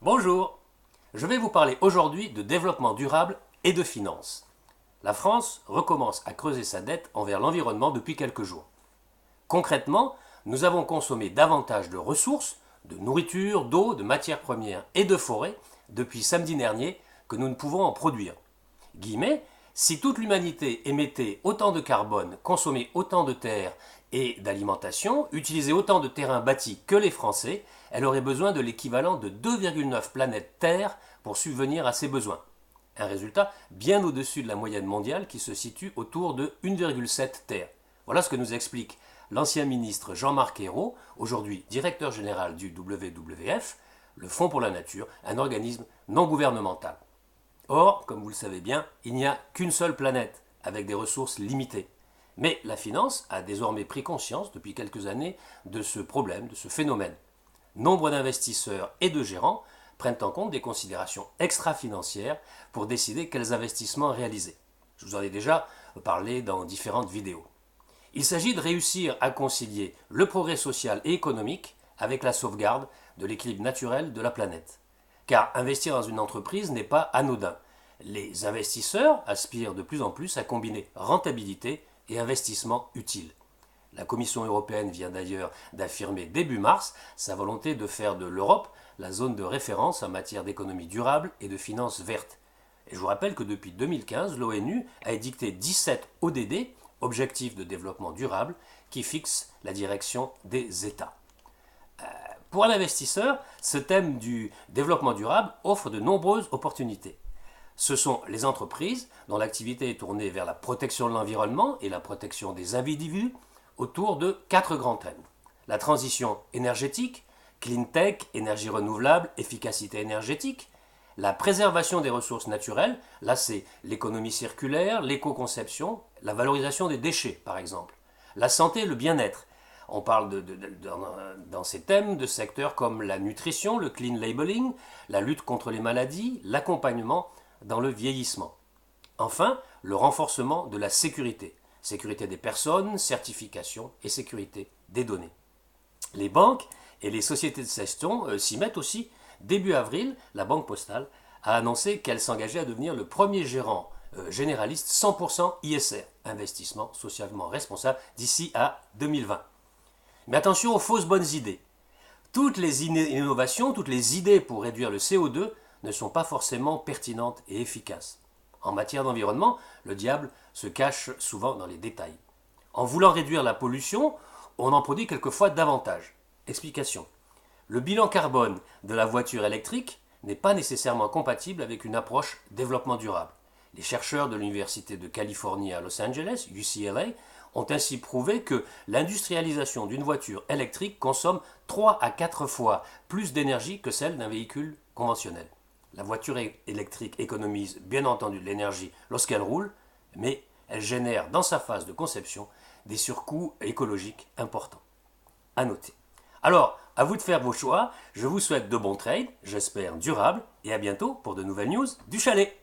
Bonjour, je vais vous parler aujourd'hui de développement durable et de finances. La France recommence à creuser sa dette envers l'environnement depuis quelques jours. Concrètement, nous avons consommé davantage de ressources, de nourriture, d'eau, de matières premières et de forêts depuis samedi dernier que nous ne pouvons en produire. Guillemets, si toute l'humanité émettait autant de carbone, consommait autant de terre et d'alimentation, utilisait autant de terrains bâtis que les Français, elle aurait besoin de l'équivalent de 2,9 planètes Terre pour subvenir à ses besoins. Un résultat bien au-dessus de la moyenne mondiale qui se situe autour de 1,7 Terre. Voilà ce que nous explique l'ancien ministre Jean-Marc Ayrault, aujourd'hui directeur général du WWF, le Fonds pour la Nature, un organisme non gouvernemental. Or, comme vous le savez bien, il n'y a qu'une seule planète, avec des ressources limitées. Mais la finance a désormais pris conscience, depuis quelques années, de ce problème, de ce phénomène. Nombre d'investisseurs et de gérants prennent en compte des considérations extra-financières pour décider quels investissements réaliser. Je vous en ai déjà parlé dans différentes vidéos. Il s'agit de réussir à concilier le progrès social et économique avec la sauvegarde de l'équilibre naturel de la planète. Car investir dans une entreprise n'est pas anodin. Les investisseurs aspirent de plus en plus à combiner rentabilité et investissement utile. La Commission européenne vient d'ailleurs d'affirmer début mars sa volonté de faire de l'Europe la zone de référence en matière d'économie durable et de finances vertes. Et je vous rappelle que depuis 2015, l'ONU a édicté 17 ODD, Objectifs de développement durable, qui fixent la direction des États. Pour un investisseur, ce thème du développement durable offre de nombreuses opportunités. Ce sont les entreprises dont l'activité est tournée vers la protection de l'environnement et la protection des individus autour de 4 grands thèmes. La transition énergétique, clean tech, énergie renouvelable, efficacité énergétique, la préservation des ressources naturelles, là c'est l'économie circulaire, l'éco-conception, la valorisation des déchets par exemple, la santé et le bien-être. On parle dans ces thèmes de secteurs comme la nutrition, le clean labeling, la lutte contre les maladies, l'accompagnement dans le vieillissement. Enfin, le renforcement de la sécurité. Sécurité des personnes, certification et sécurité des données. Les banques et les sociétés de gestion s'y mettent aussi. Début avril, la Banque Postale a annoncé qu'elle s'engageait à devenir le premier gérant généraliste 100% ISR, investissement socialement responsable, d'ici à 2020. Mais attention aux fausses bonnes idées. Toutes les innovations, toutes les idées pour réduire le CO2 ne sont pas forcément pertinentes et efficaces. En matière d'environnement, le diable se cache souvent dans les détails. En voulant réduire la pollution, on en produit quelquefois davantage. Explication. Le bilan carbone de la voiture électrique n'est pas nécessairement compatible avec une approche développement durable. Les chercheurs de l'Université de Californie à Los Angeles, UCLA, ont ainsi prouvé que l'industrialisation d'une voiture électrique consomme 3 à 4 fois plus d'énergie que celle d'un véhicule conventionnel. La voiture électrique économise bien entendu de l'énergie lorsqu'elle roule, mais elle génère dans sa phase de conception des surcoûts écologiques importants. À noter. Alors, à vous de faire vos choix, je vous souhaite de bons trades, j'espère durables, et à bientôt pour de nouvelles news du chalet.